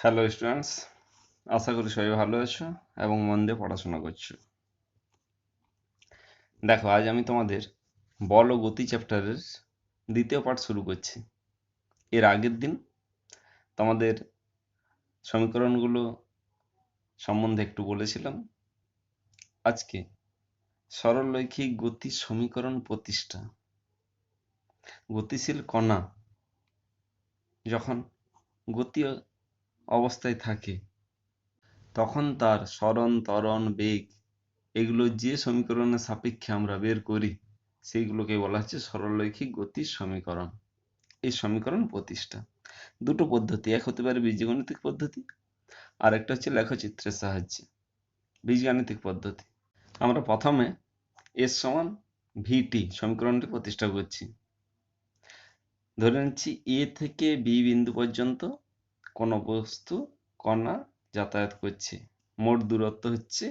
Hello students, আশা করি সবাই ভালো আছো এবং মন দিয়ে পড়াশোনা করছো। দেখো, আজ আমি তোমাদের বল ও গতি চ্যাপ্টারের দ্বিতীয় পাঠ শুরু করছি। এর আগের দিন তোমাদের সমীকরণগুলো সম্বন্ধে একটু বলেছিলাম। আজকে সরলরৈখিক গতির সমীকরণ প্রতিষ্ঠা। গতিশীল কণা যখন গতি অবস্থায় থাকে তখন তার সরণ, ত্বরণ, বেগ এগুলো যে সমীকরণের সাপেক্ষে আমরা বের করি সেইগুলোকে বলা হচ্ছে সরলরৈখিক গতির সমীকরণ। এই সমীকরণ প্রতিষ্ঠা দুটো পদ্ধতি, এক হতে পারে বীজগাণিতিক পদ্ধতি আর একটা হচ্ছে লেখচিত্রের সাহায্যে। বীজগাণিতিক পদ্ধতি আমরা প্রথমে এস সমান ভিটি সমীকরণটি প্রতিষ্ঠা করছি। ধরে নিচ্ছি এ থেকে বি বিন্দু পর্যন্ত কোনো বস্তু কণা যাতায়াত করছে, মোট দূরত্ব হচ্ছে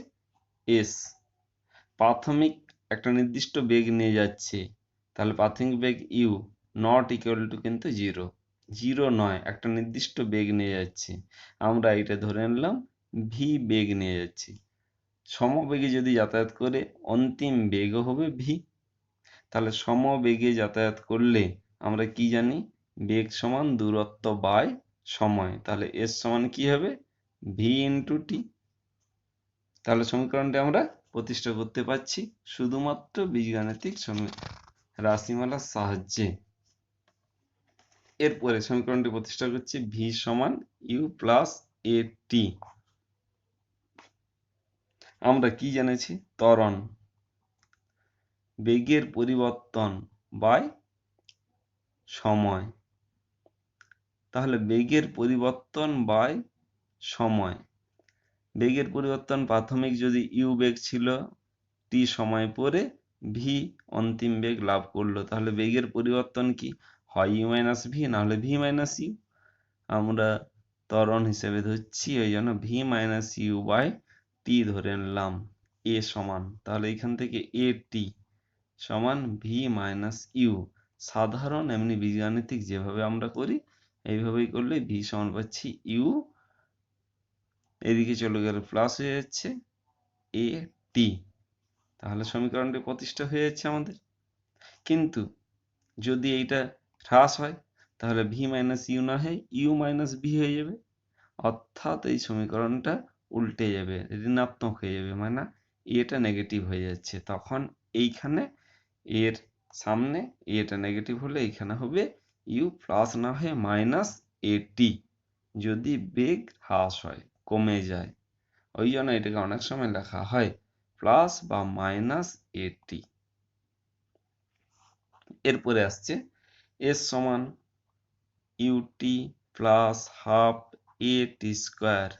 এস। প্রাথমিক একটা নির্দিষ্ট বেগ নিয়ে যাচ্ছে, তাহলে প্রাথমিক বেগ ইউ নট ইকুয়াল টু কিন্তু জিরো, জিরো নয়, একটা নির্দিষ্ট বেগ নিয়ে যাচ্ছে। আমরা এটা ধরে নিলাম ভি বেগ নিয়ে যাচ্ছি। সমবেগে যদি যাতায়াত করে অন্তিম বেগও হবে ভি। তাহলে সমবেগে যাতায়াত করলে আমরা কি জানি, বেগ সমান দূরত্ব বাই সময়। তাহলে এস সমান কি হবে, ভি ইন্টু টি। তাহলে সমীকরণটি আমরা প্রতিষ্ঠা করতে পারছি শুধুমাত্র বীজগাণিতিক রাশিমালার সাহায্যে। এরপরে সমীকরণটি প্রতিষ্ঠা করছি ভি সমান ইউ প্লাস এ টি। আমরা কি জেনেছি, ত্বরণ বেগের পরিবর্তন বাই সময়। তাহলে বেগের পরিবর্তন বাই সময়, বেগের পরিবর্তন প্রাথমিক যদি ইউ বেগ ছিল, টি সময় পরে ভি অন্তিম বেগ লাভ করলো, তাহলে বেগের পরিবর্তন কি হয় ইউ মাইনাস ভি, নাহলে ভি মাইনাস ইউ। আমরা ত্বরণ হিসেবে ধরছি, ওই জন্য V minus U by T ধরে নিলাম এ সমান। তাহলে এখান থেকে এ টি সমান ভি মাইনাস ইউ। সাধারণ এমনি বীজগাণিতিক যেভাবে আমরা করি এইভাবেই করলে ভি সমান পাচ্ছি ইউ, এদিকে চলে গেলে প্লাস হয়ে যাচ্ছে এ টি। তাহলে সমীকরণটি প্রতিষ্ঠা হয়ে যাচ্ছে আমাদের। কিন্তু যদি এইটা হ্রাস হয় তাহলে ভি মাইনাস ইউ না হয় ইউ মাইনাস ভি হয়ে যাবে, অর্থাৎ এই সমীকরণটা উল্টে যাবে, ঋণাত্মক হয়ে যাবে, মানে এটা নেগেটিভ হয়ে যাচ্ছে। তখন এইখানে এর সামনে এটা নেগেটিভ হলে এইখানে হবে ইউ প্লাস না হয়ে মাইনাস এ টি, যদি বেগ হ্রাস হয়, কমে যায়। ওই জন্য এটাকে অনেক সময় লেখা হয় প্লাস বা মাইনাস এ টি। এরপরে আসছে এস সমান ইউটি প্লাস হাফ এ টি স্কোয়ার,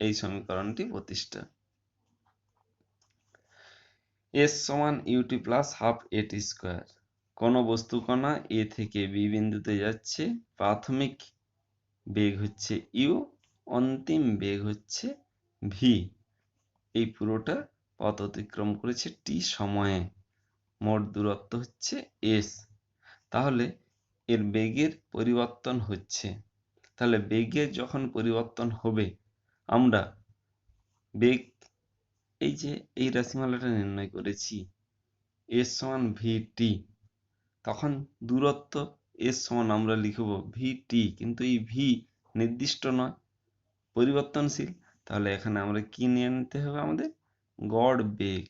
এই সমীকরণটি প্রতিষ্ঠা। এস সমান ইউটি প্লাস হাফ এ টি স্কোয়ার, কোনো বস্তু কণা এ থেকে বি বিন্দুতে যাচ্ছে, প্রাথমিক বেগ হচ্ছে ইউ, অন্তিম বেগ হচ্ছে ভি। এই পুরোটা পথ অতিক্রম করেছে টি সময়ে, মোট দূরত্ব হচ্ছে এস। তাহলে এর বেগের পরিবর্তন হচ্ছে, তাহলে বেগের যখন পরিবর্তন হবে আমরা বেগ এই যে এই রাশিমালাটা নির্ণয় করেছি এস সমান ভি টি, তখন দূরত্ব এস সমান আমরা লিখব ভি টি, কিন্তু এই ভি নির্দিষ্ট নয়, পরিবর্তনশীল। তাহলে এখানে আমরা কি নিয়ে নিতে হবে, আমাদের গড় বেগ।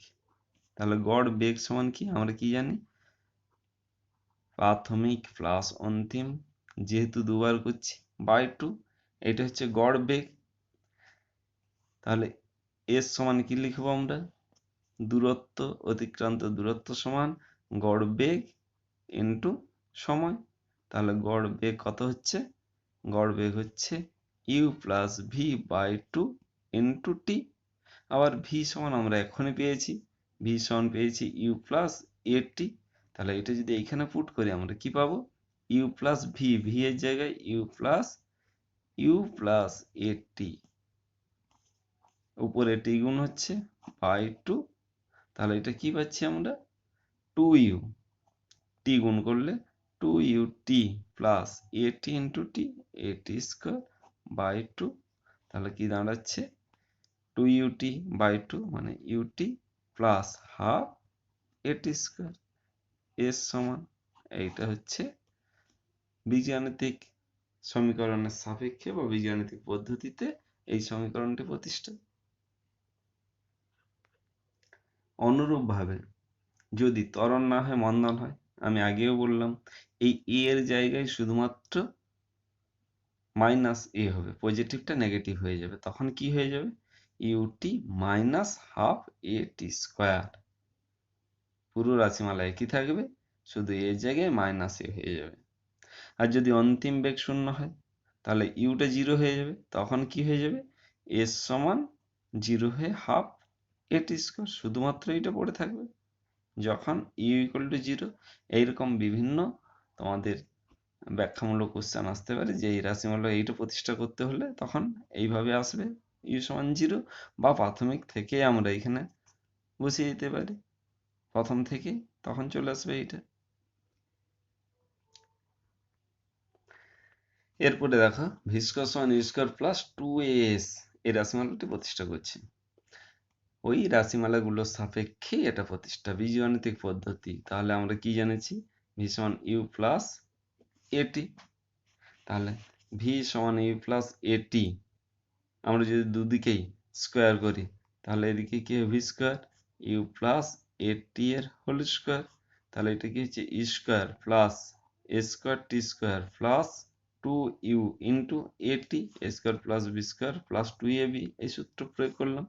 তাহলে গড় বেগ সমান কি আমরা কি জানি, প্রাথমিক প্লাস অন্তিম, যেহেতু দুবার করছি বাই টু, এটা হচ্ছে গড় বেগ। তাহলে এস সমান কি লিখবো আমরা, দূরত্ব অতিক্রান্ত দূরত্ব সমান গড় বেগ ইন্টু সময়। তাহলে গড় বেগ কত হচ্ছে, গড় বেগ হচ্ছে U plus V by two into T. আবার ভি সমান আমরা এখনই পেয়েছি, ভি সমান পেয়েছি ইউ প্লাস এ টি। তাহলে এটা যদি এইখানে পুট করি আমরা কি পাবো, ইউ প্লাস ভি, ভি এর জায়গায় ইউ প্লাস এ টি, উপরে টি গুণ হচ্ছে বাই টু। তাহলে এটা কি পাচ্ছি আমরা, টু ইউ, টি গুণ করলে two u t plus a t into t, a t square by two. তাহলে কি দাঁড়াচ্ছে 2ut/2 মানে ut plus half at square. S সমান এইটা হচ্ছে বীজগাণিতিক সমীকরণের সাপেক্ষে বা বীজগাণিতিক পদ্ধতিতে এই সমীকরণটি প্রতিষ্ঠা। অনুরূপভাবে যদি ত্বরণ না হয় মন্দন হয়, আমি আগেও বললাম এই এ এর জায়গায় শুধুমাত্র মাইনাস এ হবে, পজিটিভটা নেগেটিভ হয়ে যাবে, তখন কি হয়ে যাবে ইউটি মাইনাস হাফ এটি স্কোয়ার। পুরো রাশিমালা একই থাকবে, শুধু এর জায়গায় মাইনাস এ হয়ে যাবে। আর যদি অন্তিম বেগ শূন্য হয় তাহলে ইউটা জিরো হয়ে যাবে, তখন কি হয়ে যাবে এস সমান জিরো হয়ে হাফ এটি স্কোয়ার, শুধুমাত্র এটা পড়ে থাকবে। যখন ইউ ইকুয়াল টু জিরো, এইরকম বিভিন্ন তোমাদের ব্যাখ্যামূলক কোশ্চেন আসতে পারে যে এই রাশিমালা এইটা প্রতিষ্ঠা করতে হলে তখন এইভাবে আসবে ইউ সমান জিরো, বা প্রাথমিক থেকে আমরা এখানে বসিয়ে দিতে পারি প্রথম থেকে, তখন চলে আসবে এইটা। এরপরে দেখো ভি স্কয়ার সমান ইউ স্কয়ার প্লাস 2as এই রাশিমালাটি প্রতিষ্ঠা করছি। ওই রাশিমালাগুলোর সাপেক্ষে এটা প্রতিষ্ঠা, বীজগাণিতিক পদ্ধতি। তাহলে আমরা কি জেনেছি ভি সমান ইউ প্লাস এটি, তাহলে ভি সমান ইউ প্লাস এটি আমরা যদি দুদিকেই স্কোয়ার করি তাহলে এদিকে কি হবে ভি স্কোয়ার ইউ প্লাস এটি এর হোল স্কোয়ার, তাহলে এটা কি হচ্ছে E square plus A square T square plus 2u into A T A square plus B square plus 2ab, এই সূত্র প্রয়োগ করলাম।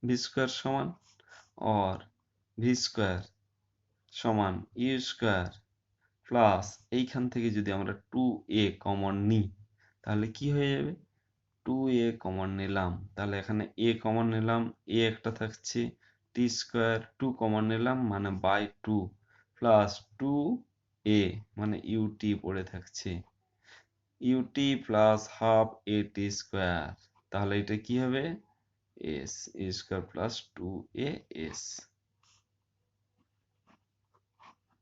ভি স্কোয়ার সমান और ভি স্কোয়ার সমান ইউ স্কোয়ার প্লাস এইখান থেকে যদি আমরা 2a কমন নিই তাহলে কি হয়ে যাবে 2a কমন নিলাম, তাহলে এখানে a কমন নিলাম, a একটা থাকছে, টি স্কোয়ার 2 কমন নিলাম মানে বাই 2 প্লাস 2a মানে ut পড়ে থাকছে, ut plus half at square, তাহলে এটা কি হবে s a square plus 2as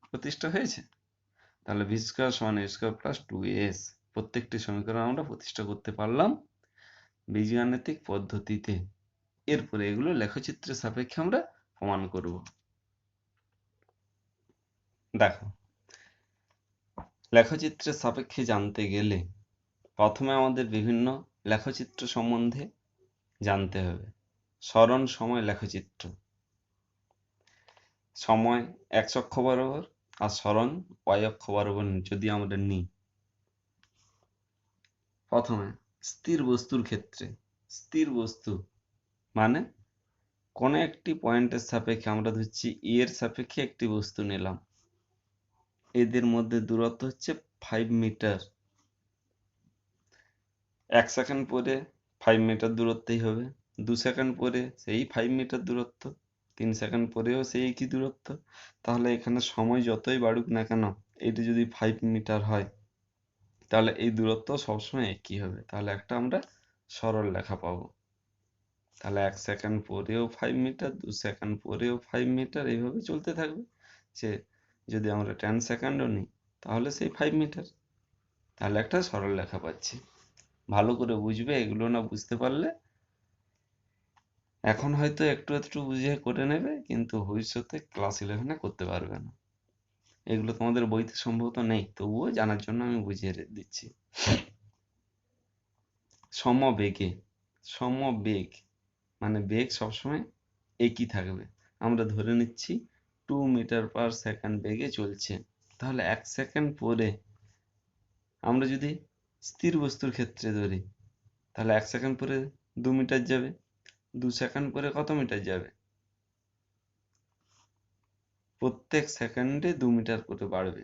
প্রতিষ্ঠা হয়েছে। তাহলে ভি স্কোয়ার সমান a স্কোয়ার প্লাস 2as প্রত্যেকটি সমীকরণ আমরা প্রতিষ্ঠা করতে পারলাম বীজগাণিতিক পদ্ধতিতে। এরপরে এগুলো লেখচিত্রের সাপেক্ষে আমরা প্রমাণ করব। দেখো লেখচিত্রের সাপেক্ষে জানতে গেলে প্রথমে আমাদের বিভিন্ন লেখচিত্র সম্বন্ধে জানতে হবে। সরণ সময় লেখচিত্র, সময় x অক্ষ বরাবর আর সরণ y অক্ষ বরাবর যদি আমরা নিই, প্রথমে স্থির বস্তুর ক্ষেত্রে, স্থির বস্তু মানে কোন একটি পয়েন্টের সাপেক্ষে আমরা ধরছি এর সাপেক্ষে একটি বস্তু নিলাম, এদের মধ্যে দূরত্ব হচ্ছে 5 মিটার, 1 সেকেন্ড পরে 5 মিটার দূরত্বেই হবে, 2 সেকেন্ড পরে সেই 5 মিটার দূরত্ব, 3 সেকেন্ড পরেও সেই একই দূরত্ব। তাহলে এখানে সময় যতই বাড়ুক না কেন এইটা যদি 5 মিটার হয় তাহলে এই দূরত্ব সবসময় একই হবে, তাহলে একটা আমরা সরল রেখা পাবো। তাহলে 1 সেকেন্ড পরেও 5 মিটার, 2 সেকেন্ড পরেও 5 মিটার, এইভাবে চলতে থাকবে। যে যদি আমরা 10 সেকেন্ডও নিই তাহলে সেই 5 মিটার, তাহলে একটা সরল রেখা পাচ্ছি। ভালো করে বুঝবে, এগুলো না বুঝতে পারলে এখন হয়তো একটু একটু বুঝে করে নেবে কিন্তু ভবিষ্যতে ক্লাস 11-এ করতে পারবে না। এগুলো তোমাদের বইতে সম্ভবত নেই, তবুও জানার জন্য আমি বুঝিয়ে দিচ্ছি। সমবেগে, সমবেগ মানে বেগ সবসময় একই থাকবে। আমরা ধরে নিচ্ছি 2 মিটার পার সেকেন্ড বেগে চলছে, তাহলে 1 সেকেন্ড পরে আমরা যদি স্থির বস্তুর ক্ষেত্রে ধরি তাহলে 1 সেকেন্ড পরে 2 মিটার যাবে, 2 সেকেন্ড পরে কত মিটার যাবে, প্রত্যেক সেকেন্ডে 2 মিটার করে বাড়বে,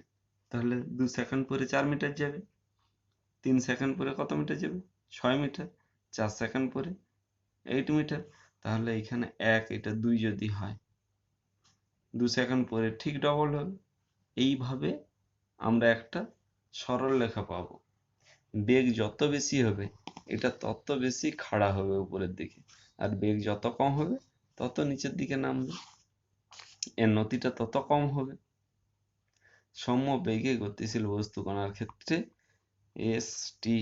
তাহলে 2 সেকেন্ড পরে 4 মিটার যাবে, 3 সেকেন্ড পরে কত মিটার যাবে 6 মিটার, 4 সেকেন্ড পরে 8 মিটার, তাহলে এখানে 1 এটা 2 যদি হয় 2 সেকেন্ড পরে ঠিক ডবল হবে। এইভাবে আমরা একটা সরল রেখা পাবো। বেগ যত বেশি হবে এটা তত বেশি খাড়া হবে উপরের দিকে, আর বেগ যত কম হবে তত নিচের দিকে নামবে, এর নতিটা তত কম হবে। সমবেগে গতিশীল বস্তু কণার ক্ষেত্রে এস টি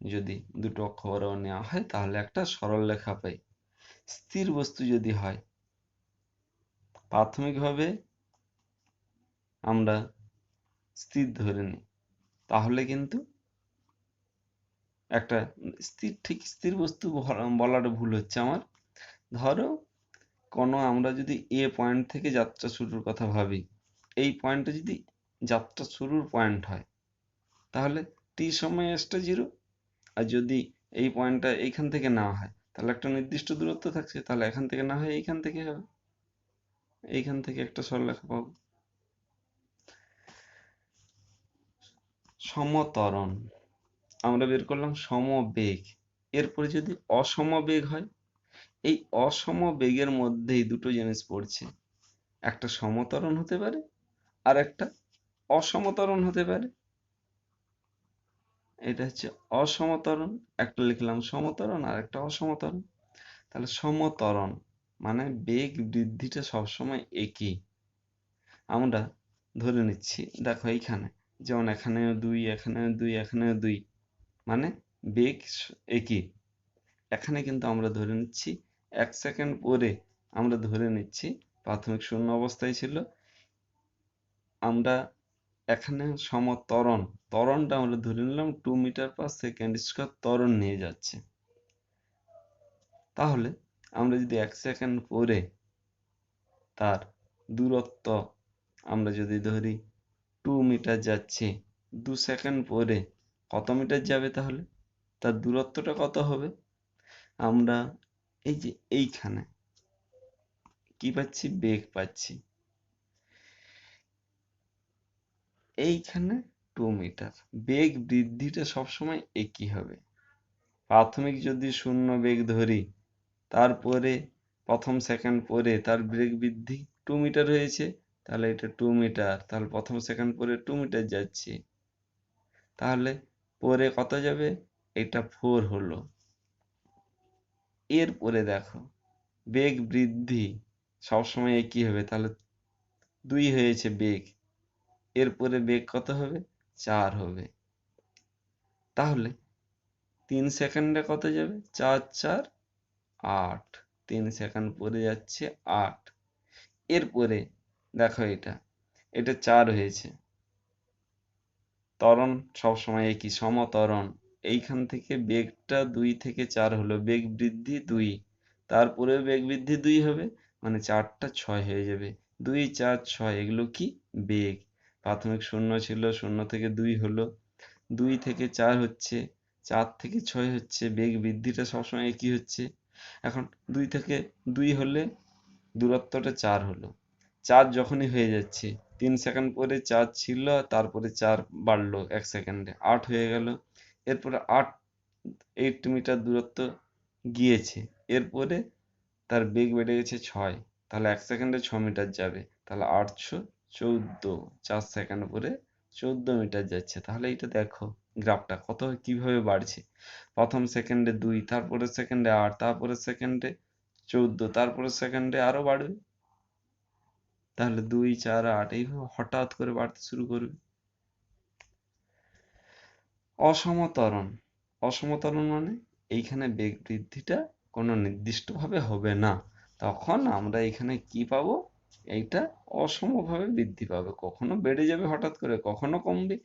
যদি দুটো অক্ষ বরাবর নেওয়া হয় তাহলে একটা সরল রেখা পাই। স্থির বস্তু যদি হয়, প্রাথমিকভাবে আমরা স্থির ধরে নিই, তাহলে কিন্তু একটা স্থির বস্তু বলাটা ভুল হচ্ছে আমার। ধরো আমরা যদি এ পয়েন্ট থেকে যাত্রা শুরুর কথা ভাবি, এই পয়েন্টে যদি যাত্রা শুরুর পয়েন্ট হয় তাহলে টি সময় এসটা 0। আর যদি এই পয়েন্টটা এইখান থেকে নেওয়া হয় তাহলে একটা নির্দিষ্ট দূরত্ব থাকছে, তাহলে এখান থেকে না হয় এইখান থেকে হবে, এইখান থেকে একটা সরলরেখা পাবো। সমত্বরণ আমরা বের করলাম সমবেগ। এরপরে যদি অসমবেগ হয়, এই অসমবেগের মধ্যেই দুটো জিনিস পড়ছে, একটা সমত্বরণ হতে পারে আর একটা অসমত্বরণ হতে পারে। এটা হচ্ছে অসমত্বরণ, একটা লিখলাম সমত্বরণ আর একটা অসমত্বরণ। তাহলে সমত্বরণ মানে বেগ বৃদ্ধিটা সবসময় একই। আমরা ধরে নিচ্ছি, দেখো এইখানে যেমন এখানেও 2, এখানেও 2, এখানেও 2, মানে বেগ একই। এখানে কিন্তু আমরা ধরে নিচ্ছি 1 সেকেন্ড পরে, আমরা ধরে নিচ্ছি প্রাথমিক শূন্য অবস্থায় ছিল, আমরা এখানে ত্বরণটা আমরা ধরে নিলাম 2 মিটার পার সেকেন্ড স্কয়ার ত্বরণ নিয়ে যাচ্ছে। তাহলে আমরা যদি 1 সেকেন্ড পরে তার দূরত্ব আমরা যদি ধরি 2 মিটার যাচ্ছে, 2 সেকেন্ড পরে কত মিটার যাবে, তাহলে তার দূরত্বটা কত হবে? আমরা এই যে এইখানে কি পাচ্ছি, বেগ পাচ্ছি, এইখানে 2 মিটার। বেগ বৃদ্ধিটা সবসময় একই হবে। প্রাথমিক যদি শূন্য বেগ ধরি, তারপরে প্রথম সেকেন্ড পরে তার বেগ বৃদ্ধি 2 মিটার হয়েছে, তাহলে এটা 2 মিটার, তাহলে প্রথম সেকেন্ড পরে 2 মিটার যাচ্ছে, তাহলে পরে কত যাবে, এটা 4 হলো। এরপরে দেখো বেগ বৃদ্ধি সবসময় একই হবে, তাহলে 2 হয়েছে বেগ, এরপরে বেগ কত হবে, 4 হবে। তাহলে 3 সেকেন্ডে কত যাবে, 4 4 8, 3 সেকেন্ড পরে যাচ্ছে 8। এরপরে দেখো এটা 4 হয়েছে। ত্বরণ সবসময় একই, সমত্বরণ। এইখান থেকে বেগটা 2 থেকে 4 হলো, বেগ বৃদ্ধি 2, তারপরে বেগ বৃদ্ধি 2 হবে, মানে 4টা 6 হয়ে যাবে। 2 4 6 এগুলো কি, বেগ। প্রাথমিক শূন্য ছিল, শূন্য থেকে 2 হলো, 2 থেকে 4 হচ্ছে, 4 থেকে 6 হচ্ছে, বেগ বৃদ্ধিটা সবসময় একই হচ্ছে। এখন 2 থেকে 2 হলে দূরত্বটা 4 হলো, 4 যখনই হয়ে যাচ্ছে, 3 সেকেন্ড পরে 4 ছিল, তারপরে 4 বাড়লো 1 সেকেন্ডে, 8 হয়ে গেল। এরপরে 8 মিটার দূরত্ব গিয়েছে, এরপরে তার বেগ বেড়ে গেছে 6, তাহলে 1 সেকেন্ডে 6 মিটার যাবে, তাহলে 8 14, 4 সেকেন্ড পরে 14 মিটার যাচ্ছে। তাহলে এটা দেখো গ্রাফটা কত কিভাবে বাড়ছে, প্রথম সেকেন্ডে 2, তারপরে সেকেন্ডে 8, তারপরে সেকেন্ডে 14, তারপরে সেকেন্ডে আরো বাড়বে, তাহলে 2 4 8 এইভাবে হঠাৎ করে বাড়তে শুরু করবে। অসমত্বরণ, অসমত্বরণ মানে এইখানে বেগ বৃদ্ধিটা কোনো নির্দিষ্টভাবে হবে না, তখন আমরা এখানে কি পাবো, এইটা অসমভাবে বৃদ্ধি পাবে, কখনো বেড়ে যাবে হঠাৎ করে, কখনো কমবে।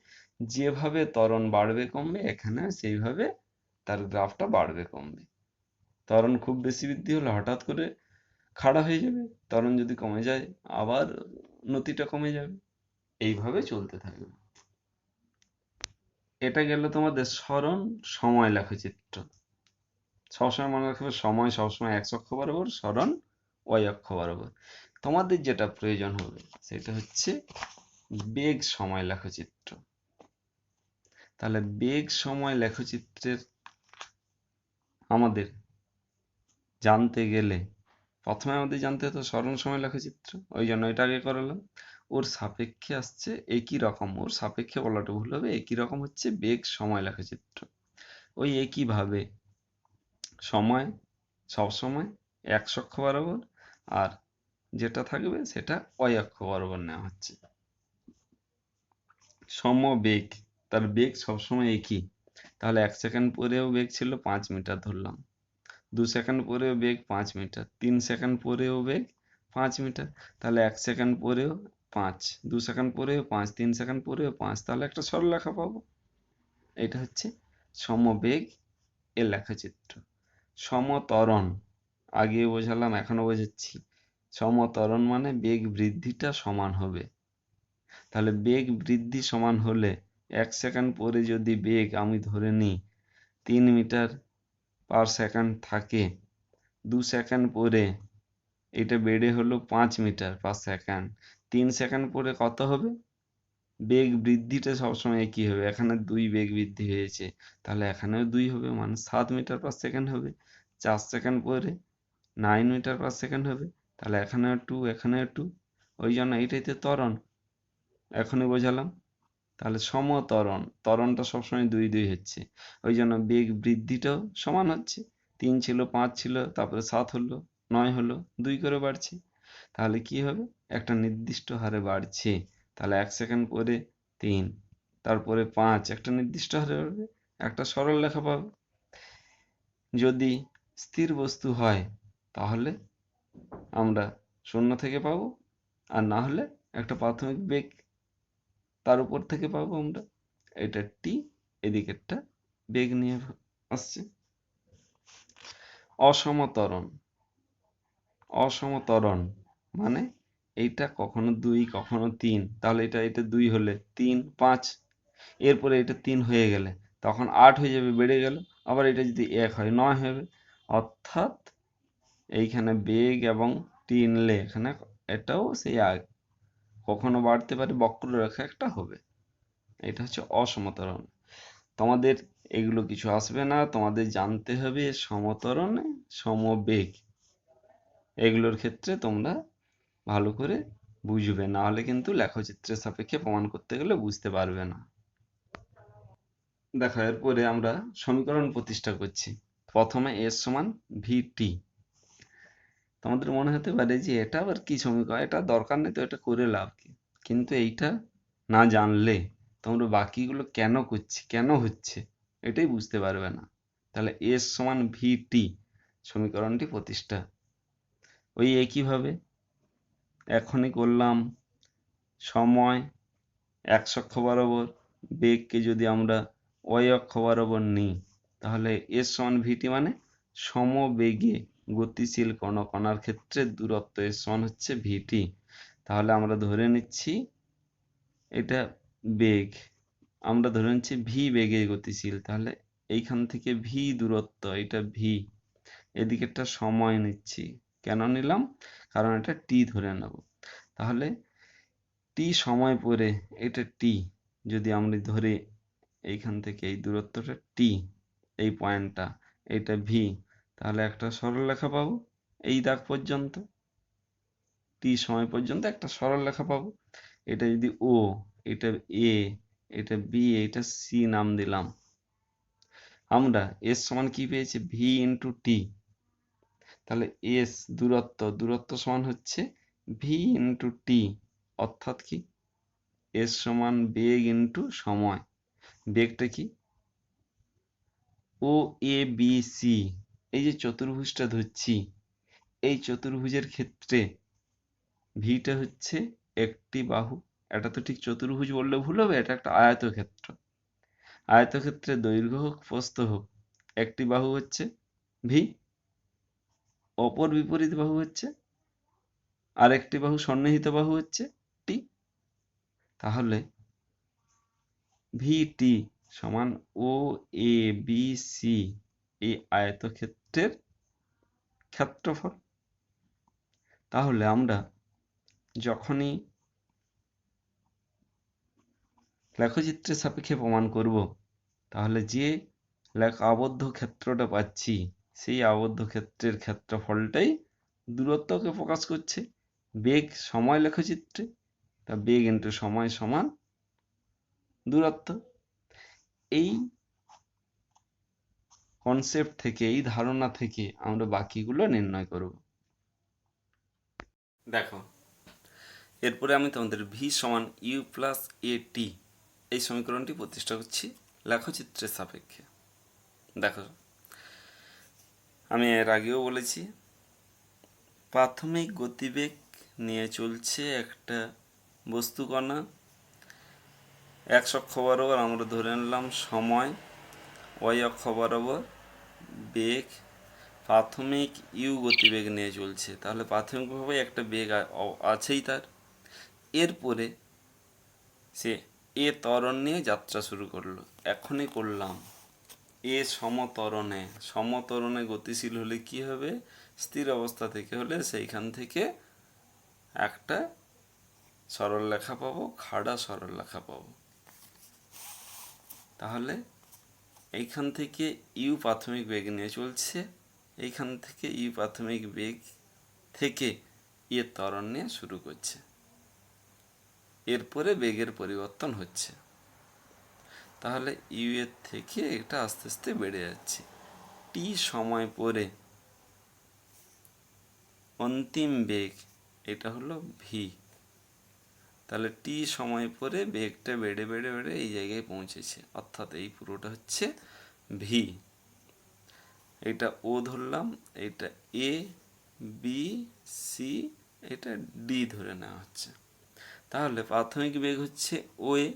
যেভাবে ত্বরণ বাড়বে কমবে, এখানে সেইভাবে তার গ্রাফটা বাড়বে কমবে। ত্বরণ খুব বেশি বৃদ্ধি হলে হঠাৎ করে খাড়া হয়ে যাবে, ত্বরণ যদি কমে যায় আবার নতিটা কমে যাবে, এইভাবে চলতে থাকবে। এটা গেল তোমাদের সরণ সময় লেখচিত্র। সবসময় মনে রাখবে, সময় সবসময় x অক্ষ বরাবর, সরণ y অক্ষ বরাবর। তোমাদের যেটা প্রয়োজন হবে সেটা হচ্ছে বেগ সময় লেখচিত্র। তাহলে বেগ সময় লেখচিত্রের আমাদের জানতে গেলে প্রথমে আমাদের জানতে হতো সরণ সময় লেখচিত্র, ওই জন্য এটা আগে করালাম। ওর সাপেক্ষে আসছে একই রকম, ওর সাপেক্ষে বলাটা ভুল হবে, একই রকম হচ্ছে বেগ সময় লেখচিত্র। ওই একইভাবে সময় সবসময় x অক্ষ বরাবর, আর যেটা থাকবে সেটা y অক্ষ বরাবর নেওয়া হচ্ছে। সমবেগ, তার বেগ সবসময় একই, তাহলে 1 সেকেন্ড পরেও বেগ ছিল 5 মিটার ধরলাম, 2 সেকেন্ড পরেও বেগ 5 মিটার, 3 সেকেন্ড পরেও বেগ 5 মিটার, তাহলে 1 সেকেন্ড পরেও 5, 2 সেকেন্ড পরেও 5, 3 সেকেন্ড পরেও 5, তাহলে একটা সরলরেখা পাবো। এটা হচ্ছে সমবেগ এর লেখচিত্র। সমত্বরণ আগে বোঝালাম, এখনো বোঝাচ্ছি। সমত্বরণ মানে বেগ বৃদ্ধিটা সমান হবে। তাহলে বেগ বৃদ্ধি সমান হলে 1 সেকেন্ড পরে যদি বেগ আমি ধরে নিই 3 মিটার পার সেকেন্ড থাকে, 2 সেকেন্ড পরে এটা বেড়ে হলো 5 মিটার পার সেকেন্ড, 3 সেকেন্ড পরে কত হবে? বেগ বৃদ্ধিটা সবসময় কি হবে? এখানে 2 বেগ বৃদ্ধি হয়েছে, তাহলে এখানেও 2 হবে, মানে 7 মিটার পার সেকেন্ড হবে। 4 সেকেন্ড পরে 9 মিটার পার সেকেন্ড হবে, তাহলে এখানেও 2, এখানেও 2। ওই জন্য এইটাই তো ত্বরণ, এখনই বোঝালাম। তাহলে সমত্বরণ, ত্বরণটা সবসময় 2 2 হচ্ছে, ওই জন্য বেগ বৃদ্ধিটাও সমান হচ্ছে। 3 ছিল, 5 ছিল, তারপরে 7 হলো, 9 হলো, 2 করে বাড়ছে। তাহলে কি হবে? একটা নির্দিষ্ট হারে বাড়ছে। তাহলে 1 সেকেন্ড পরে 3, তারপরে 5, একটা নির্দিষ্ট হারে বাড়বে, একটা সরল রেখা পাবো। যদি স্থির বস্তু হয় তাহলে আমরা 0 থেকে পাবো, আর না হলে একটা প্রাথমিক বেগ তার উপর থেকে পাবো আমরা। এটা টি, এদিকেরটা বেগ নিয়ে আসছে। অসমত্বরণ, অসমত্বরণ মানে এইটা কখনো 2, কখনো 3, তাহলে এটা 2 হলে 3, 5, এরপরে এটা 3 হয়ে গেলে তখন 8 হয়ে যাবে, বেড়ে গেল। আবার এটা যদি 1 হয় 9 হবে। অর্থাৎ এইখানে বেগ এবং টিনলে এখানে এটাও সেই কখনো বাড়তে পারে, বক্ররেখা একটা হবে। এটা হচ্ছে অসমত্বরণ। তোমাদের এগুলো কিছু আসবে না, তোমাদের জানতে হবে সমত্বরণে সমবেগ, এগুলোর ক্ষেত্রে তোমরা ভালো করে বুঝবে, না হলে কিন্তু লেখচিত্রের সাপেক্ষে প্রমাণ করতে গেলে বুঝতে পারবে না। দেখো, এরপরে আমরা সমীকরণ প্রতিষ্ঠা করছি। প্রথমে এস সমান ভিটি। তোমাদের মনে হতে পারে যে এটা আবার কি সমীকরণ, এটা দরকার নেই তো, এটা করে লাভ কি? কিন্তু এইটা না জানলে তোমরা বাকিগুলো কেন করছি, কেন হচ্ছে, এটাই বুঝতে পারবে না। তাহলে এস সমান ভিটি সমীকরণটি প্রতিষ্ঠা। ওই একইভাবে এখনই করলাম, সময় x অক্ষ বরাবর, বেগকে যদি আমরা y অক্ষ বরাবর নিই, তাহলে এস সমান ভিটি মানে সমবেগে গতিশীল কণার ক্ষেত্রে দূরত্ব এস সমান হচ্ছে ভিটি। তাহলে আমরা ধরে নিচ্ছি এটা বেগ, আমরা ধরে নিচ্ছি ভি বেগে গতিশীল, তাহলে এইখান থেকে ভি দূরত্ব, এটা ভি, এদিকেরটা সময় নিচ্ছি। কেন নিলাম? কারণ এটা টি ধরে নেব। তাহলে টি সময় পরে এটা টি যদি আমরা ধরি, এইখান থেকে এই দূরত্বটা টি, এই পয়েন্টটা এটা ভি, তাহলে একটা সরলরেখা পাবো এই দাগ পর্যন্ত, টি সময় পর্যন্ত একটা সরলরেখা পাবো। এটা যদি ও, এটা এ, এটা বি, এটা সি নাম দিলাম। আমরা এস সমান কি পেয়েছি? V into T. তাহলে এস দূরত্ব সমান হচ্ছে ভি ইন্টু টি, অর্থাৎ কি এস সমান বেগ ইন্টু সময়। বেগটা কি? ও এ বি সি, এই যে চতুর্ভুজটা ধরছি, এই চতুর্ভুজের ক্ষেত্রে ভিটা হচ্ছে একটি বাহু। এটা তো ঠিক চতুর্ভুজ বললে ভুল হবে, এটা একটা আয়তক্ষেত্র। আয়তক্ষেত্রে দৈর্ঘ্য হোক প্রস্থ হোক, একটি বাহু হচ্ছে ভি, অপর বিপরীত বাহু হচ্ছে আরেকটি বাহু, সন্নিহিত বাহু হচ্ছে টি। তাহলে ভিটি সমান ও এ বি সি, এই আয়তক্ষেত্রের ক্ষেত্রফল। তাহলে আমরা যখনই লেখচিত্রের সাপেক্ষে প্রমাণ করব, তাহলে যে আবদ্ধ ক্ষেত্রটা পাচ্ছি, সেই আবদ্ধ ক্ষেত্রের ক্ষেত্রফলটাই দূরত্বকে প্রকাশ করছে। বেগ সময় লেখচিত্রে, তা বেগ ইন্টু সময় সমান দূরত্ব। এই কনসেপ্ট থেকে, এই ধারণা থেকে আমরা বাকিগুলো নির্ণয় করব। দেখো, এরপরে আমি তোমাদের ভি সমান ইউ প্লাস এ টি এই সমীকরণটি প্রতিষ্ঠা করছি। লেখচিত্রের সাপেক্ষে। দেখো, আমি এর আগেও বলেছি, প্রাথমিক গতিবেগ নিয়ে চলছে একটা বস্তুকণা, এক্স অক্ষ বরাবর আমরা ধরে নিলাম সময়, ওয়াই অক্ষ বরাবর বেগ, প্রাথমিক ইউ গতিবেগ নিয়ে চলছে। তাহলে প্রাথমিকভাবে একটা বেগ আছেই তার। এরপরে সে এ ত্বরণ নিয়ে যাত্রা শুরু করলো, এখনই করলাম। এ সমত্বরণে গতিশীল হলে কি হবে, স্থির অবস্থা থেকে হলে সেইখান থেকে একটা সরলরেখা পাবো, খাড়া সরলরেখা পাবো। তাহলে এইখান থেকে ইউ প্রাথমিক বেগ নিয়ে চলছে, এইখান থেকে ইউ প্রাথমিক বেগ থেকে এর ত্বরণ নিয়ে শুরু করছে, এরপরে বেগের পরিবর্তন হচ্ছে। তাহলে ইউ এর থেকে এটা আস্তে আস্তে বেড়ে যাচ্ছে। টি সময় পরে অন্তিম বেগ এটা হলো ভি। তাহলে টি সময় পরে বেগটা বেড়ে বেড়ে বেড়ে এই জায়গায় পৌঁছেছে, অর্থাৎ এই পুরোটা হচ্ছে ভি। এটা ও ধরলাম, এটা এ, বি, সি, এটা ডি ধরে নেওয়া হচ্ছে। তাহলে প্রাথমিক বেগ হচ্ছে ও এ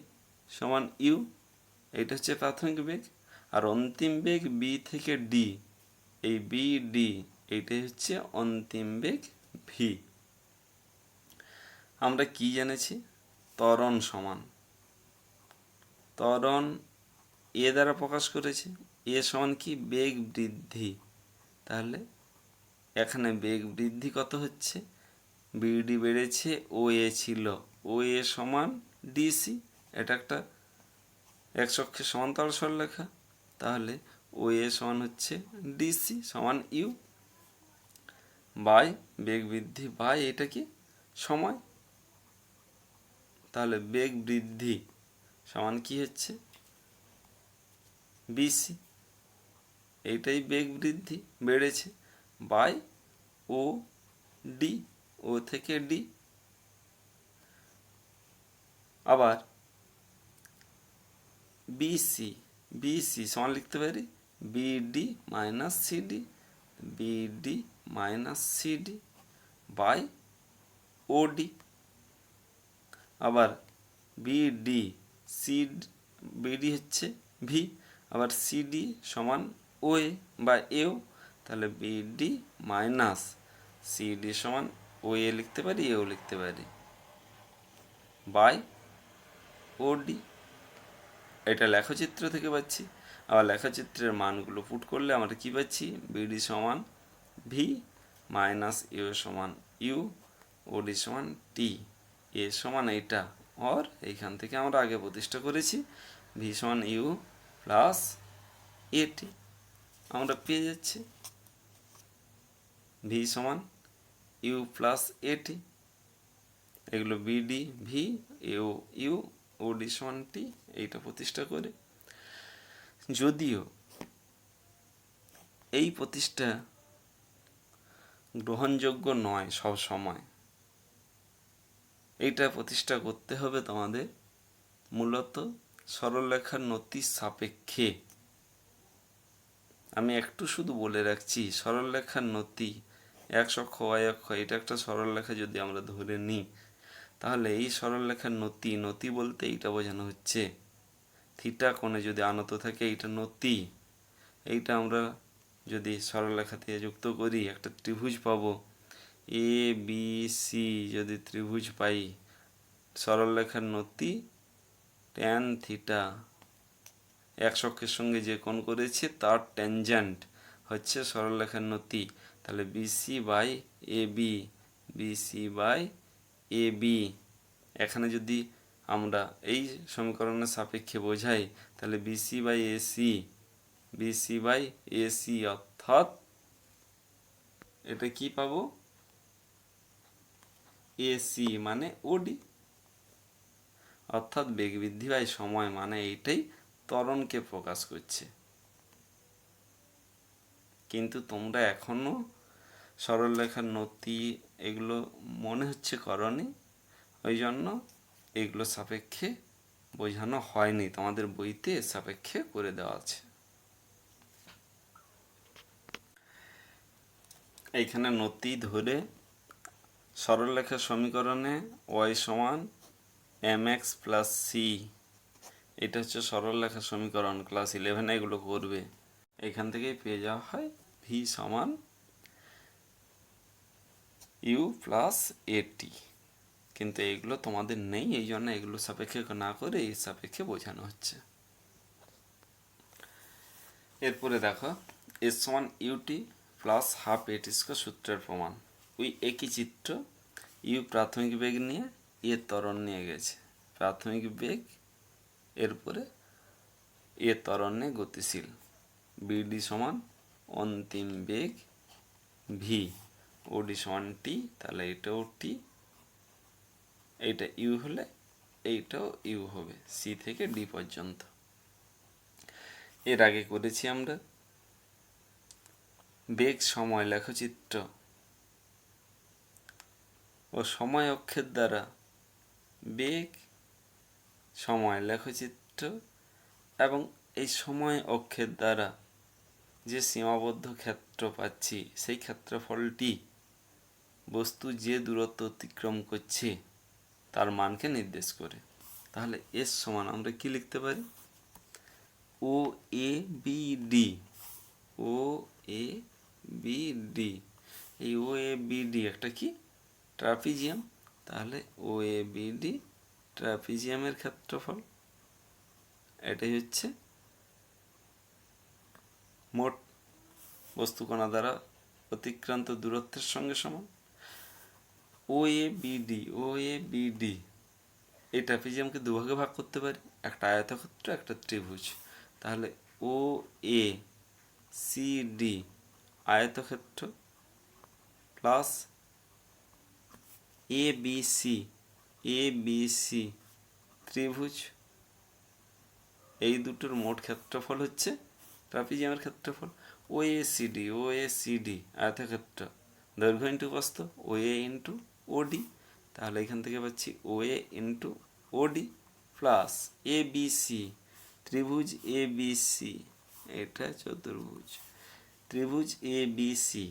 সমান ইউ, এইটা হচ্ছে প্রাথমিক বেগ। আর অন্তিম বেগ বি থেকে ডি, এই বি ডি এইটাই হচ্ছে অন্তিম বেগ ভি। আমরা কি জেনেছি, ত্বরণ সমান, ত্বরণ এ দ্বারা প্রকাশ করেছি, এ সমান কি, বেগ বৃদ্ধি। তাহলে এখানে বেগ বৃদ্ধি কত হচ্ছে, বিডি বেড়েছে, ও এ ছিল, ও এ সমান ডিসি, এটা একটা এক্স অক্ষের সমান্তরাল সরলরেখা। তাহলে ও এ সমান হচ্ছে ডিসি সমান ইউ বাই বেগ বৃদ্ধি বাই এটা কি, সময়। তাহলে বেগ বৃদ্ধি সমান কি হচ্ছে, বিসি, এইটাই বেগ বৃদ্ধি বেড়েছে, বাই ও ডি, ও থেকে ডি। আবার বিসি, বিসি সমান লিখতে পারি BD minus CD, BD minus CD by OD. আবার বিডি, সি, বিডি হচ্ছে ভি, আবার সিডি সমান ওএ বা এও। তাহলে বিডি মাইনাস সিডি সমান ওএ লিখতে পারি, এও লিখতে পারি, বাই ওডি। এটা লেখচিত্র থেকে পাচ্ছি। আবার লেখচিত্রের মানগুলো পুট করলে আমরা কি পাচ্ছি, বিডি সমান ভি মাইনাস ইউ সমান ইউ, ওডি সমান টি, এ সমান এইটা, আর এইখান থেকে আমরা আগে প্রতিষ্ঠা করেছি ভি সমান ইউ প্লাস এটি, আমরা পেয়ে যাচ্ছি ভি সমান ইউ প্লাস এটি। এগুলো বিডি ভি, এও ইউ, ওডি সমান টি, এইটা প্রতিষ্ঠা করে। যদিও এই প্রতিষ্ঠা গ্রহণযোগ্য নয় সব সময়, এইটা প্রতিষ্ঠা করতে হবে তোমাদের মূলত সরলরেখার নতির সাপেক্ষে। আমি একটু শুধু বলে রাখছি, সরলরেখার নতি এক্স অক্ষ ওয়াই অক্ষ, এটা একটা সরলরেখা যদি আমরা ধরে নিই, তাহলে এই সরলরেখার নতি, নতি বলতে এইটা বোঝানো হচ্ছে থিটা কোণে যদি আনত থাকে এইটা নতি। এইটা আমরা যদি সরলরেখা দিয়ে যুক্ত করি একটা ত্রিভুজ পাবো, এ বি সি যদি ত্রিভুজ পাই, সরলরেখার নতি ট্যান থিটা, এক্স অক্ষের সঙ্গে যে কোণ করেছে তার ট্যানজেন্ট হচ্ছে সরলরেখার নতি। তাহলে BC by A B, BC by A B, এখানে যদি আমরা এই সমীকরণের সাপেক্ষে বোঝাই তাহলে BC by AC, BC by AC, অর্থাৎ এটা কি পাবো, এসি মানে ওডি, অর্থাৎ বেগ বৃদ্ধি বাই সময় মানে এইটাই ত্বরণকে প্রকাশ করছে। কিন্তু তোমরা এখনো সরলরেখার নতি এগুলো মনে হচ্ছে করনি, ওই জন্য এগুলো সাপেক্ষে বোঝানো হয়নি, তোমাদের বইতে এর সাপেক্ষে করে দেওয়া আছে। এইখানে নতি ধরে সরলরেখা সমীকরণে y সমান mx প্লাস সি, এটা হচ্ছে সরলরেখা সমীকরণ, ক্লাস 11 এগুলো করবে। এখান থেকেই পেয়ে যাওয়া হয় v সমান ইউ প্লাস এটি, কিন্তু এইগুলো তোমাদের নেই, এই জন্য এগুলো সাপেক্ষে না করে এই সাপেক্ষে বোঝানো হচ্ছে। এরপরে দেখো এস সমান ইউটি প্লাস হাফ এটি স্কোয়ার সূত্রের প্রমাণ। ওই একই চিত্র, ইউ প্রাথমিক বেগ নিয়ে এর ত্বরণ নিয়ে গেছে, প্রাথমিক বেগ এরপরে এর ত্বরণে গতিশীল, বিডি সমান অন্তিম বেগ ভি, ওডি সমান টি, তাহলে এটাও টি, এইটা ইউ হলে এইটাও ইউ হবে, সি থেকে ডি পর্যন্ত। এর আগে করেছি আমরা বেগ সময় লেখচিত্র ও সময় অক্ষের দ্বারা বেগ সময় লেখচিত্র এবং এই সময় অক্ষের দ্বারা যে সীমাবদ্ধ ক্ষেত্র পাচ্ছি সেই ক্ষেত্রফলটি বস্তু যে দূরত্ব অতিক্রম করছে তার মানকে নির্দেশ করে। তাহলে এস সমান আমরা কি লিখতে পারি, ও A B D, O A B D, এই ও এ বি ডি একটা কি ট্রাপিজিয়াম, তাহলে ও এ বি ডি ট্রাপিজিয়ামের ক্ষেত্রফল, এটাই হচ্ছে মোট বস্তুকণা দ্বারা অতিক্রান্ত দূরত্বের সঙ্গে সমান। ও A B D, O A B D এই ট্রাপিজিয়ামকে দুভাগে ভাগ করতে পারি, একটা আয়তক্ষেত্র একটা ত্রিভুজ, তাহলে ও এ সি ডি আয়তক্ষেত্র plus A B C, A B C ত্রিভুজ, এই দুটোর মোট ক্ষেত্রফল হচ্ছে ট্রাপিজিয়ামের ক্ষেত্রফল। O A C D, O A C D আয়তক্ষেত্র, দৈর্ঘ্য ইন্টু প্রস্থ, ও এ ইন্টু ও ডি, তাহলে এখান থেকে পাচ্ছি ও এ into O D plus A B C ত্রিভুজ, এ বি সি এটা চতুর্ভুজ, ত্রিভুজ এ বি সি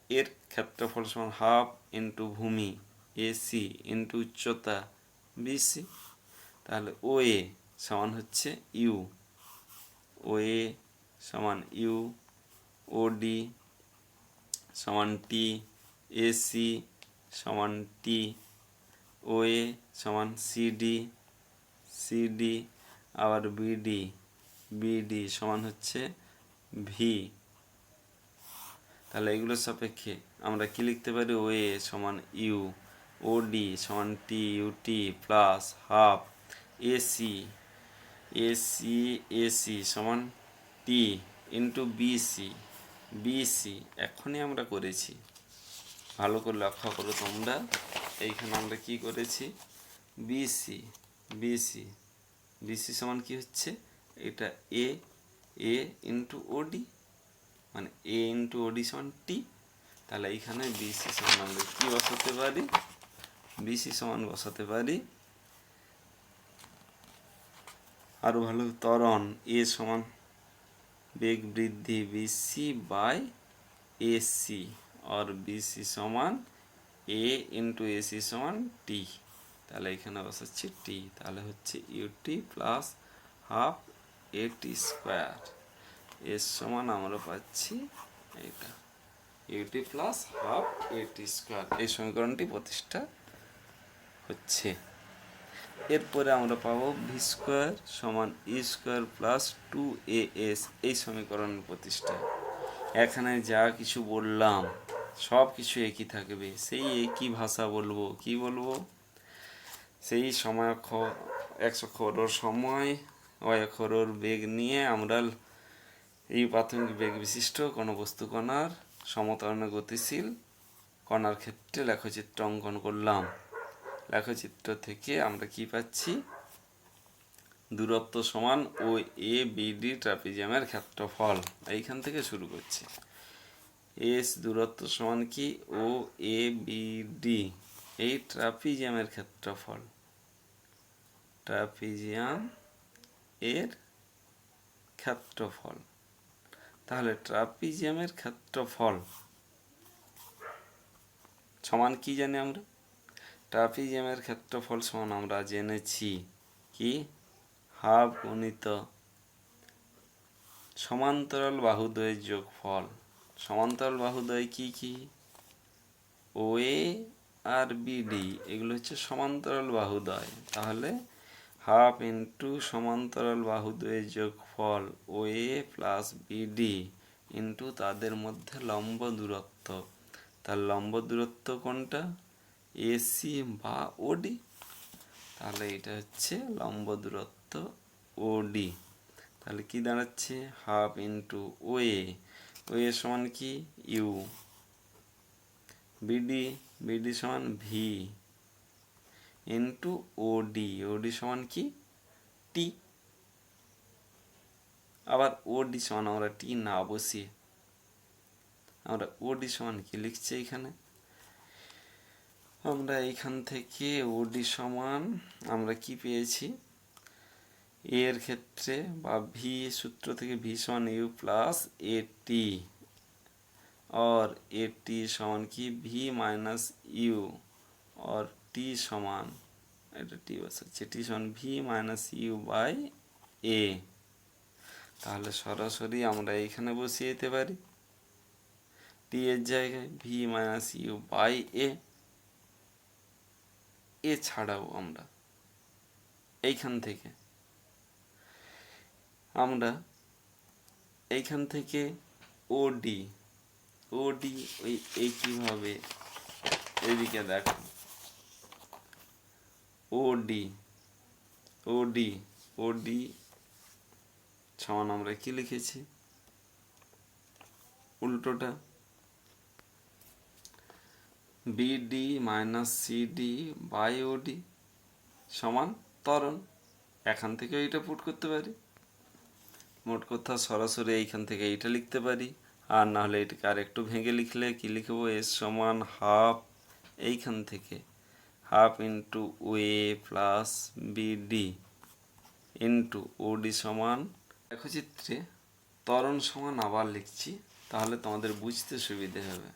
এর ক্ষেত্রফল সমান হাফ ইন্টু ভূমি এ সি ইন্টু উচ্চতা বি সি, তাহলে ও এ সমান হচ্ছে ইউ, ও এ সমান ইউ, ও ডি সমান টি, এ সি সমান টি, ও এ সমান সি ডি, সি ডি আবার বিডি, বিডি সমান হচ্ছে ভি। তাহলে এগুলোর সাপেক্ষে আমরা কি লিখতে পারি, ও এ সমান ইউ, ও ডি সমান T UT plus half AC, AC AC সমান টি ইন্টু বিসি, বিসি এখনই আমরা করেছি, ভালো করে লক্ষ্য করো তোমরা, এইখানে আমরা কি করেছি বিসি, বিসি, বিসি সমান কি হচ্ছে এটা এ, এ ইন্টু ওডি, মানে এ ইন্টু ওডি সমান টি, তাহলে এইখানে বিসি সমান আমরা কি বসাতে পারি, বিসি সমান বসাতে পারি আরও ভালো ত্বরণ এ সমান বেগ বৃদ্ধি বিসি বাই এসি और বিসি সমান এ ইন্টু এসি সমান টি, তাহলে এখানে বসাচ্ছি টি, তাহলে হচ্ছে ইউটি প্লাস হাফ এটি স্কোয়ার, এর সমান আমরা পাচ্ছি এটা ইউটি প্লাস হাফ এটি স্কোয়ার, এই সমীকরণটি প্রতিষ্ঠা হচ্ছে। এরপরে আমরা পাবো ভি স্কোয়ার সমান E square plus two A S, এই সমীকরণের প্রতিষ্ঠা। এখানে যা কিছু বললাম সব কিছু একই থাকবে, সেই একই ভাষা বলবো, কি বলবো, সেই সময় অক্ষ x অক্ষ ওর সময়, y অক্ষ ওর বেগ নিয়ে আমরা এই প্রাথমিক বেগ বিশিষ্ট কোনো বস্তু কণার সমতরণে গতিশীল কণার ক্ষেত্রে লেখচিত্র অঙ্কন করলাম। লেখচিত্র থেকে আমরা কি পাচ্ছি, দূরত্ব সমান ও এ বি ডি ট্রাপিজিয়ামের ক্ষেত্রফল, এইখান থেকে শুরু করছি। এস দূরত্ব সমান কি ও এ বি ডি এই ট্রাপিজিয়ামের ক্ষেত্রফল, ট্রাপিজিয়াম এর ক্ষেত্রফল। তাহলে ট্রাপিজিয়ামের ক্ষেত্রফল সমান কি জানি আমরা? ট্রাপিজিয়ামের ক্ষেত্রফল সমান আমরা জেনেছি কি হাফ গুণিত সমান্তরাল বাহুদ্বয়ের যোগফল। সমান্তরাল বাহুদ্বয় কি কি? ওএ আর বিডি, এগুলো হচ্ছে সমান্তরাল বাহুদ্বয়। তাহলে হাফ ইন্টু সমান্তরাল বাহুদ্বয়ের যোগফল ওএ প্লাস বিডি ইন্টু তাদের মধ্যে লম্ব দূরত্ব। তার লম্ব দূরত্ব কোনটা? এসি বা ওডি। তাহলে এটা হচ্ছে লম্ব দূরত্ব ওডি। তাহলে কি দাঁড়াচ্ছে? হাফ ইন্টু ওএ, ওএ সমান কি? ইউ। বিডি, বিডি সমান ভি ইন্টু ওডি, ওডি সমান কি? টি। আবার ওডি সমান আমরা টি না বসিয়ে আমরা ওডি সমান কি লিখছি এখানে? আমরা এইখান থেকে ওডি সমান আমরা কি পেয়েছি? এর ক্ষেত্রে বা ভি সূত্র থেকে ভি সমান ইউ প্লাস এ টি, और ए टी সমান কি? ভি মাইনাস ইউ, और টি সমান, এটা টি বসাচ্ছে, টি সমান ভি মাইনাস ইউ বাই এ। তাহলে সরাসরি আমরা এইখানে বসিয়ে দিতে পারি টি এর জায়গায় ভি মাইনাস ইউ বাই এ। এছাড়াও আমরা এইখান থেকে ওডি, ওডি ওই একইভাবে এদিকে দেখো ওডি, ওডি, ওডি সমান আমরা কি লিখেছি? উল্টোটা বিডি মাইনাস সিডি বাই ওডি সমান ত্বরণ। এখান থেকে এইটা পুট করতে পারি। মোট কথা সরাসরি এইখান থেকে এইটা লিখতে পারি, আর না হলে এটাকে আর একটু ভেঙে লিখলে কি লিখবো? এস সমান হাফ, এইখান থেকে half into OA plus BD into OD সমান, দেখো চিত্রে ত্বরণ সমান আবার লিখছি তাহলে তোমাদের বুঝতে সুবিধে হবে।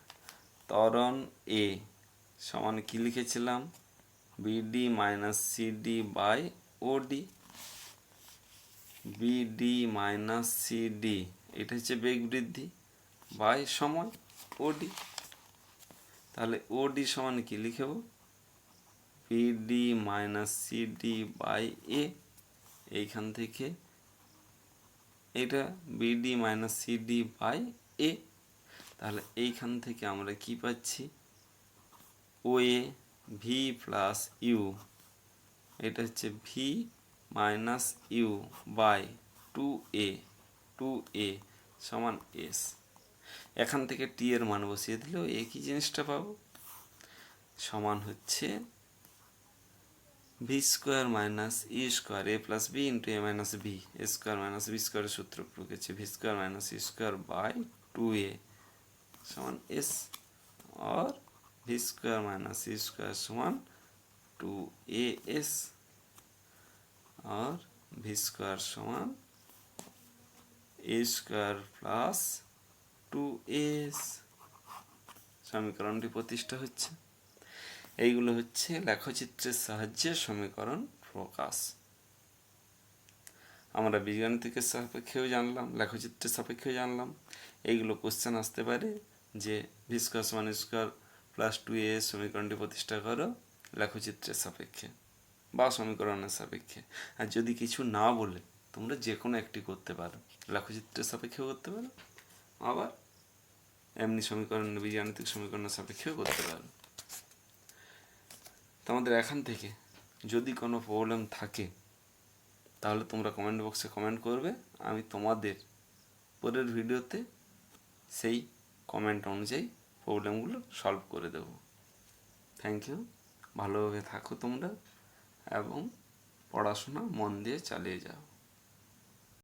ত্বরণ এ সমান কি লিখেছিলাম? BD minus CD by OD. BD minus CD এটা হচ্ছে বেগ বৃদ্ধি বাই সময় ওডি। তাহলে ওডি সমান কি লিখব? বিডি মাইনাস সিডি বাই এ। এইখান থেকে এটা বিডি মাইনাস সিডি বাই এ। তাহলে এইখান থেকে আমরা কি পাচ্ছি? ওএ ভি প্লাস ইউ, এটা হচ্ছে V minus U by two A, two A সমান এস। এখান থেকে টি এর মান বসিয়ে দিলেও একই জিনিসটা পাবো, সমান হচ্ছে V square minus E square A plus B into A minus B. A square minus B স্কোয়ারের সূত্র প্রয়োগ করছে V square minus E square by two A সমান एस, और V square minus E square সমান टू ए एस, और V square সমান A square plus two S. সমীকরণটি প্রতিষ্ঠা হচ্ছে। এইগুলো হচ্ছে লেখচিত্রের সাহায্যে সমীকরণ প্রকাশ। আমরা বীজগাণিতিকের সাপেক্ষেও জানলাম, লেখচিত্রের সাপেক্ষেও জানলাম। এইগুলো কোশ্চেন আসতে পারে যে ভি স্কোয়ার সমান স্কোয়ার প্লাস টু এ সমীকরণটি প্রতিষ্ঠা করো লেখচিত্রের সাপেক্ষে বা সমীকরণের সাপেক্ষে। আর যদি কিছু না বলে তোমরা যে কোনো একটি করতে পারো, লেখচিত্রের সাপেক্ষেও করতে পারো, আবার এমনি সমীকরণ বীজগাণিতিক সমীকরণের সাপেক্ষেও করতে পারো। তোমাদের এখান থেকে যদি কোনো প্রবলেম থাকে তাহলে তোমরা কমেন্ট বক্সে কমেন্ট করবে, আমি তোমাদের পরের ভিডিওতে সেই কমেন্ট অনুযায়ী প্রবলেমগুলো সলভ করে দেব। Thank you. ভালোভাবে থাকো তোমরা এবং পড়াশোনা মন দিয়ে চালিয়ে যাও।